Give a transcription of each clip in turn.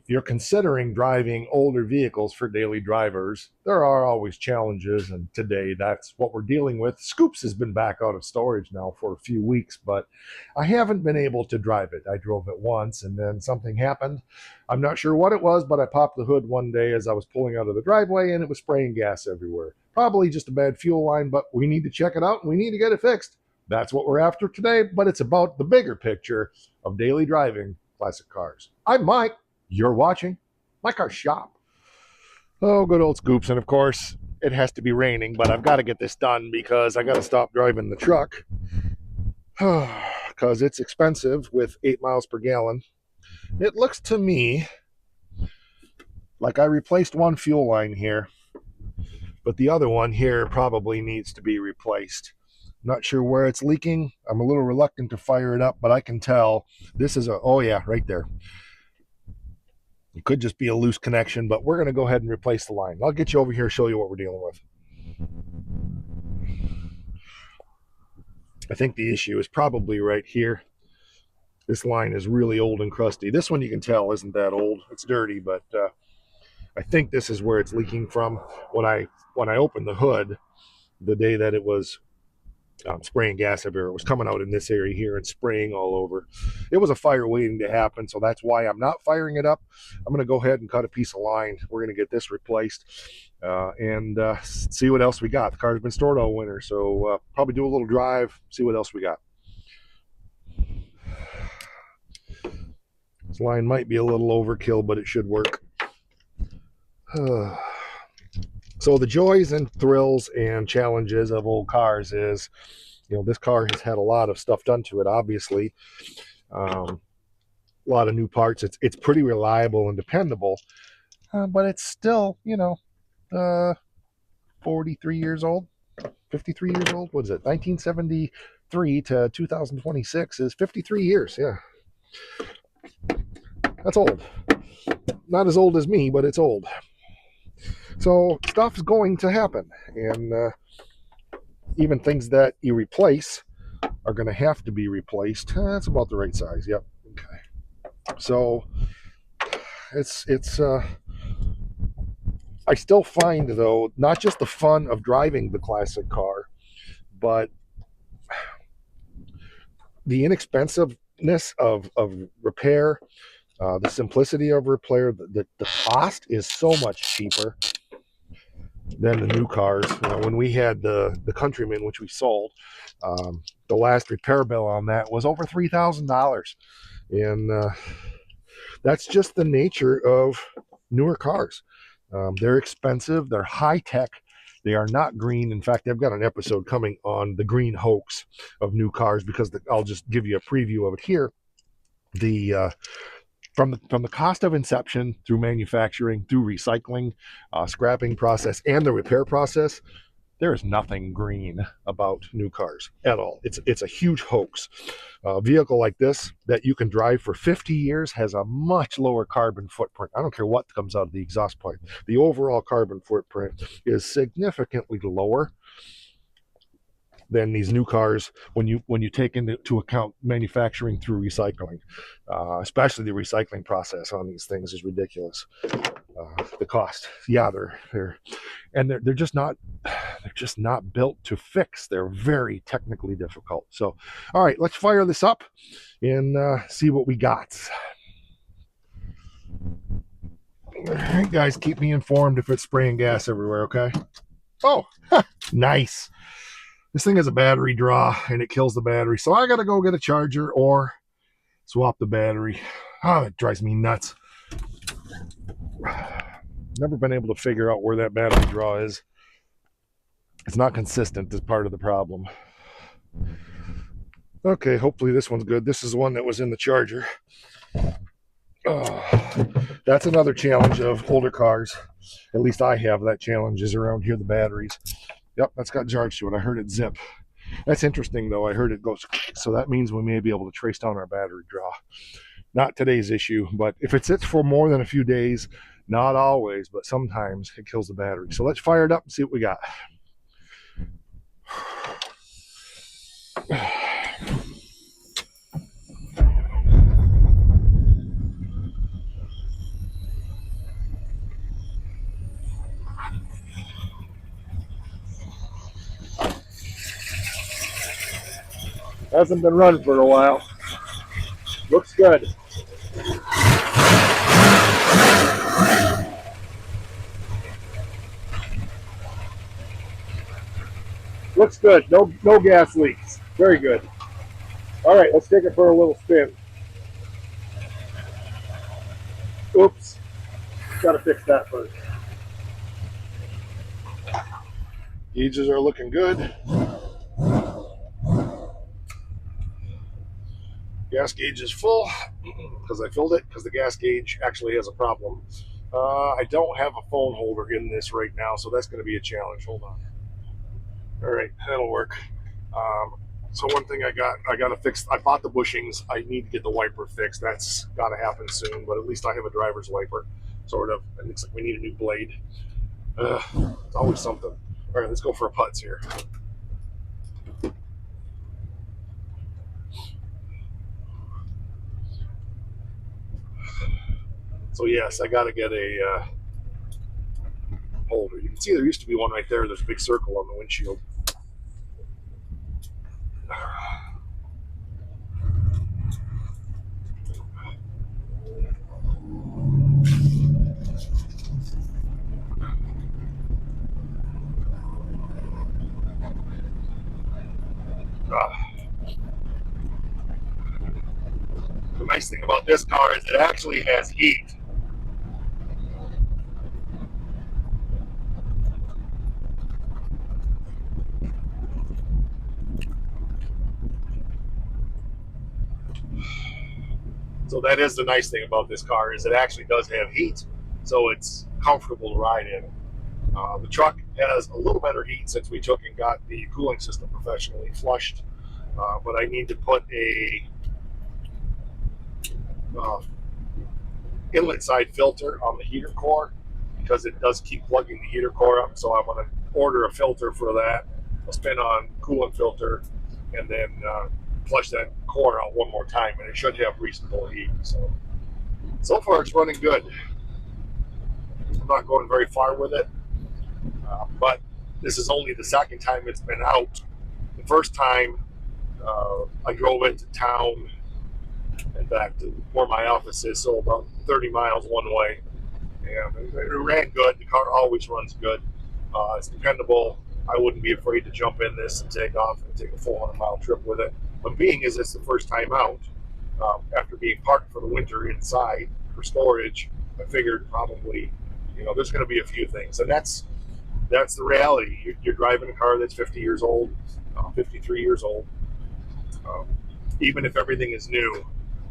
you're considering driving older vehicles for daily drivers, there are always challenges, and today that's what we're dealing with. Scoops has been back out of storage now for a few weeks, but I haven't been able to drive it. I drove it once and then something happened. I'm not sure what it was, but I popped the hood one day as I was pulling out of the driveway and it was spraying gas everywhere. Probably just a bad fuel line, but we need to check it out and we need to get it fixed. That's what we're after today, but it's about the bigger picture of daily driving classic cars. I'm Mike. You're watching My Car Shop. Oh, good old Scoops. And of course, it has to be raining, but I've got to get this done because I got to stop driving the truck because it's expensive with 8 miles per gallon. It looks to me like I replaced one fuel line here, but the other one here probably needs to be replaced. Not sure where it's leaking. I'm a little reluctant to fire it up, but I can tell this is oh yeah, right there. It could just be a loose connection, but we're going to go ahead and replace the line. I'll get you over here and show you what we're dealing with. I think the issue is probably right here. This line is really old and crusty. This one you can tell isn't that old. It's dirty, but I think this is where it's leaking from. When I opened the hood, the day that it was spraying gas everywhere. It was coming out in this area here and spraying all over. It was a fire waiting to happen, so that's why I'm not firing it up. I'm going to go ahead and cut a piece of line. We're going to get this replaced and see what else we got. The car's been stored all winter, so probably do a little drive, see what else we got. This line might be a little overkill, but it should work. So the joys and thrills and challenges of old cars is, this car has had a lot of stuff done to it, obviously. A lot of new parts. It's pretty reliable and dependable, but it's still, 43 years old, 53 years old. What is it? 1973 to 2026 is 53 years. Yeah. That's old. Not as old as me, but it's old. So stuff's going to happen, and even things that you replace are going to have to be replaced. That's about the right size. Yep. Okay. So it's I still find, though, not just the fun of driving the classic car, but the inexpensiveness of repair, the simplicity of repair. The cost is so much cheaper than the new cars. When we had the Countryman, which we sold, the last repair bill on that was over $3,000, and that's just the nature of newer cars. They're expensive, they're high tech, they are not green. In fact, I've got an episode coming on the green hoax of new cars, because I'll just give you a preview of it here. From the cost of inception through manufacturing, through recycling, scrapping process, and the repair process, there is nothing green about new cars at all. It's a huge hoax. A vehicle like this that you can drive for 50 years has a much lower carbon footprint. I don't care what comes out of the exhaust pipe. The overall carbon footprint is significantly lower than these new cars when you take into account manufacturing through recycling. Especially the recycling process on these things is ridiculous. The cost, yeah, they're just not built to fix. They're very technically difficult. So, all right, let's fire this up and see what we got. All right, guys, keep me informed if it's spraying gas everywhere, okay? Oh, nice. This thing has a battery draw and it kills the battery, so I gotta go get a charger or swap the battery. Oh, it drives me nuts. Never been able to figure out where that battery draw is. It's not consistent is part of the problem. Okay, hopefully this one's good. This is the one that was in the charger. Oh, that's another challenge of older cars. At least I have that challenge, is around here, the batteries. Yep, that's got charge to it. I heard it zip. That's interesting, though. I heard it goes, so that means we may be able to trace down our battery draw. Not today's issue, but if it sits for more than a few days, not always, but sometimes it kills the battery. So let's fire it up and see what we got. Hasn't been run for a while. Looks good. Looks good. No gas leaks. Very good. All right, let's take it for a little spin. Oops. Got to fix that first. Gauges are looking good. Gas gauge is full because I filled it because the gas gauge actually has a problem. I don't have a phone holder in this right now, so that's going to be a challenge. Hold on. All right, that'll work. So one thing I got to fix. I bought the bushings. I need to get the wiper fixed. That's got to happen soon. But at least I have a driver's wiper, sort of. It looks like we need a new blade. It's always something. All right, let's go for a putts here. So yes, I got to get a holder. You can see there used to be one right there. There's a big circle on the windshield. The nice thing about this car is it actually has heat. So that is the nice thing about this car is it actually does have heat, so it's comfortable to ride in. The truck has a little better heat since we took and got the cooling system professionally flushed, but I need to put a uh, inlet side filter on the heater core because it does keep plugging the heater core up. So I'm going to order a filter for that. I'll spin on coolant filter and then flush that core out one more time, and it should have reasonable heat. So far it's running good. I'm not going very far with it, but this is only the second time it's been out. The first time I drove it to town and back to where my office is, so about 30 miles one way. And it ran good. The car always runs good. It's dependable. I wouldn't be afraid to jump in this and take off and take a 400-mile trip with it. But being as it's the first time out, after being parked for the winter inside for storage, I figured probably, there's going to be a few things. And that's the reality. You're driving a car that's 50 years old, 53 years old. Even if everything is new,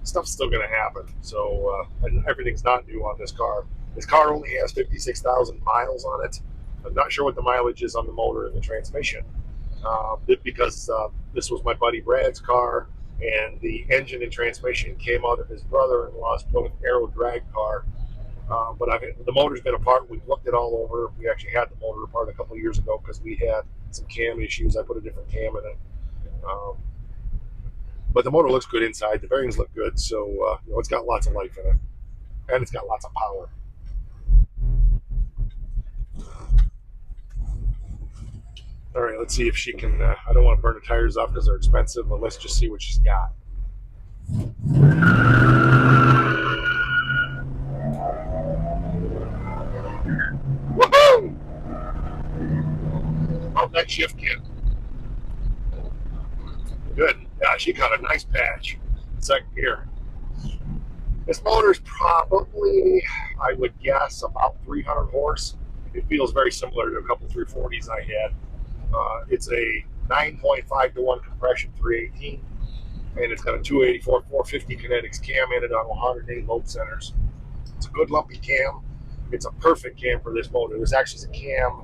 stuff's still going to happen. So everything's not new on this car. This car only has 56,000 miles on it. I'm not sure what the mileage is on the motor and the transmission because this was my buddy Brad's car, and the engine and transmission came out of his brother-in-law's Plymouth Aero drag car. But the motor's been apart. We've looked it all over. We actually had the motor apart a couple of years ago because we had some cam issues. I put a different cam in it. But the motor looks good inside. The bearings look good. So, it's got lots of life in it. And it's got lots of power. All right, let's see if she can. I don't want to burn the tires off because they're expensive, but let's just see what she's got. Woohoo! Oh, that shift kit. Good. Yeah, she got a nice patch. Second gear. This motor's probably, I would guess, about 300 horse. It feels very similar to a couple 340s I had. It's a 9.5 to 1 compression 318, and it's got a 284 450 kinetics cam in it on 108 load centers. It's a good lumpy cam. It's a perfect cam for this motor. This actually is a cam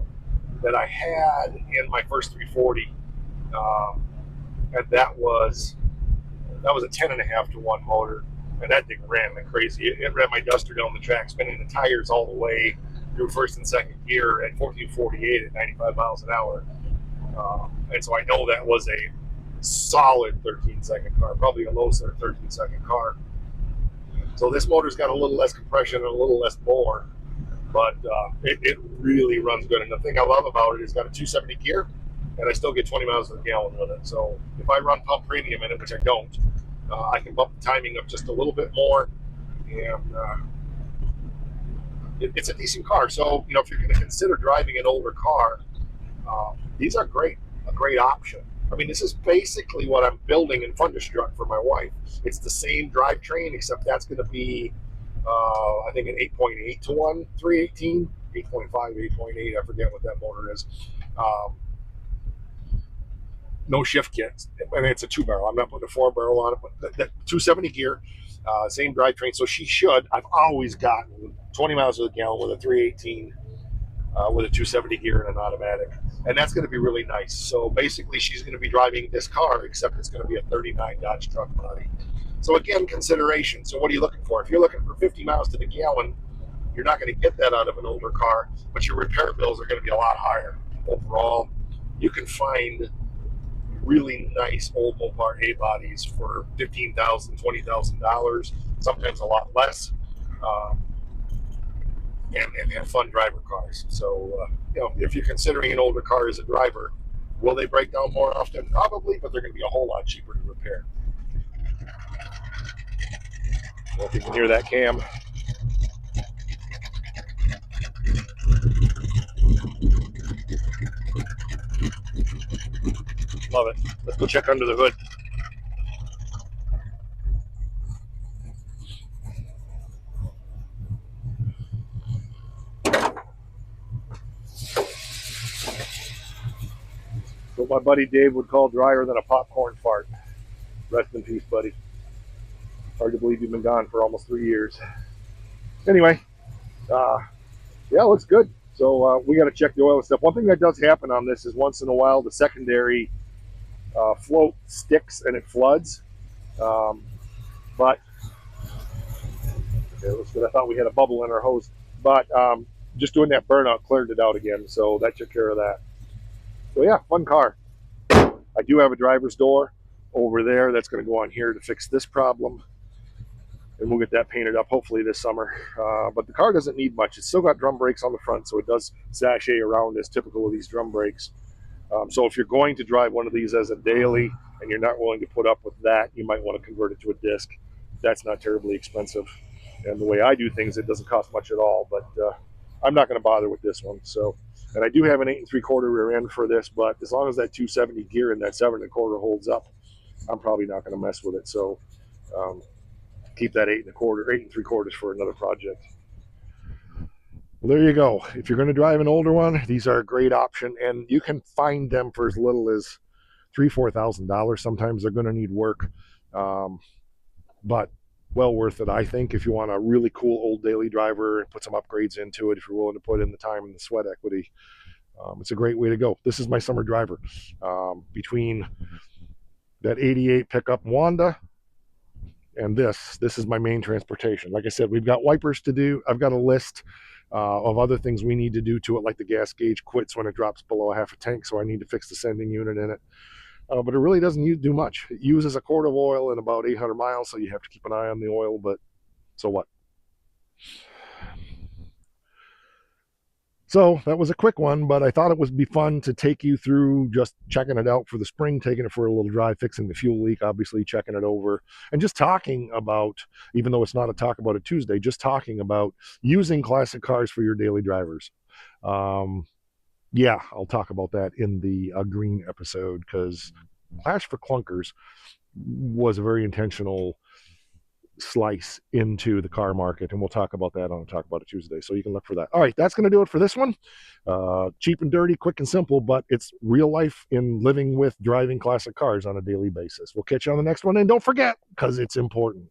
that I had in my first 340, and that was a 10.5 to 1 motor, and that thing ran like crazy. It ran my Duster down the track, spinning the tires all the way through first and second gear at 1448 at 95 miles an hour. And so I know that was a solid 13-second car, probably a low 13-second car. So this motor's got a little less compression and a little less bore, but it really runs good. And the thing I love about it is it's got a 270 gear. and I still get 20 miles per gallon with it. So if I run pump premium in it, which I don't, I can bump the timing up just a little bit more, and it's a decent car. So if you're going to consider driving an older car, these are a great option. I mean, this is basically what I'm building in Thunderstruck for my wife. It's the same drivetrain, except that's going to be, I think, an 8.8 to 1, 318, 8.5, 8.8. I forget what that motor is. No shift kit, and it's a 2 barrel. I'm not putting a 4 barrel on it, but that 270 gear, same drivetrain. So she should. I've always gotten 20 miles a gallon with a 318, with a 270 gear and an automatic, and that's going to be really nice. So basically, she's going to be driving this car, except it's going to be a 39 Dodge truck body. So again, consideration. So what are you looking for? If you're looking for 50 miles to the gallon, you're not going to get that out of an older car, but your repair bills are going to be a lot higher overall. You can find really nice old Mopar A bodies for $15,000, $20,000, sometimes a lot less, um, and fun driver cars. So if you're considering an older car as a driver, will they break down more often? Probably, but they're going to be a whole lot cheaper to repair. Well, if you can hear that cam. Love it. Let's go check under the hood. What my buddy Dave would call drier than a popcorn fart. Rest in peace, buddy. Hard to believe you've been gone for almost 3 years. Anyway, yeah, it looks good. So we got to check the oil and stuff. One thing that does happen on this is once in a while the secondary float sticks and it floods. But okay, looks good. I thought we had a bubble in our hose, but just doing that burnout cleared it out again. So that took care of that. So yeah, fun car. I do have a driver's door over there that's going to go on here to fix this problem, and we'll get that painted up hopefully this summer. But the car doesn't need much. It's still got drum brakes on the front, so it does sashay around as typical of these drum brakes. So if you're going to drive one of these as a daily and you're not willing to put up with that, you might want to convert it to a disc. That's not terribly expensive. And the way I do things, it doesn't cost much at all, but I'm not going to bother with this one. So, and I do have an 8 3/4 rear end for this, but as long as that 270 gear and that 7 1/4 holds up, I'm probably not going to mess with it. So keep that 8 3/4 for another project. Well, there you go. If you're going to drive an older one, these are a great option, and you can find them for as little as $3,000-4,000. Sometimes they're going to need work, but well worth it, I think, if you want a really cool old daily driver and put some upgrades into it. If you're willing to put in the time and the sweat equity, it's a great way to go. This is my summer driver. Between that 88 pickup Wanda and this is my main transportation. Like I said, we've got wipers to do. I've got a list of other things we need to do to it, like the gas gauge quits when it drops below a half a tank, so I need to fix the sending unit in it. But it really doesn't do much. It uses a quart of oil in about 800 miles, so you have to keep an eye on the oil, but so what? So that was a quick one, but I thought it would be fun to take you through just checking it out for the spring, taking it for a little drive, fixing the fuel leak, obviously checking it over, and just talking about, even though it's not a Talk About It Tuesday, just talking about using classic cars for your daily drivers. Yeah, I'll talk about that in the green episode, because Clash for Clunkers was a very intentional slice into the car market, and we'll talk about that on a Talk About It Tuesday, so you can look for that. All right, that's going to do it for this one. Cheap and dirty, quick and simple, but it's real life in living with driving classic cars on a daily basis. We'll catch you on the next one, and don't forget, because it's important.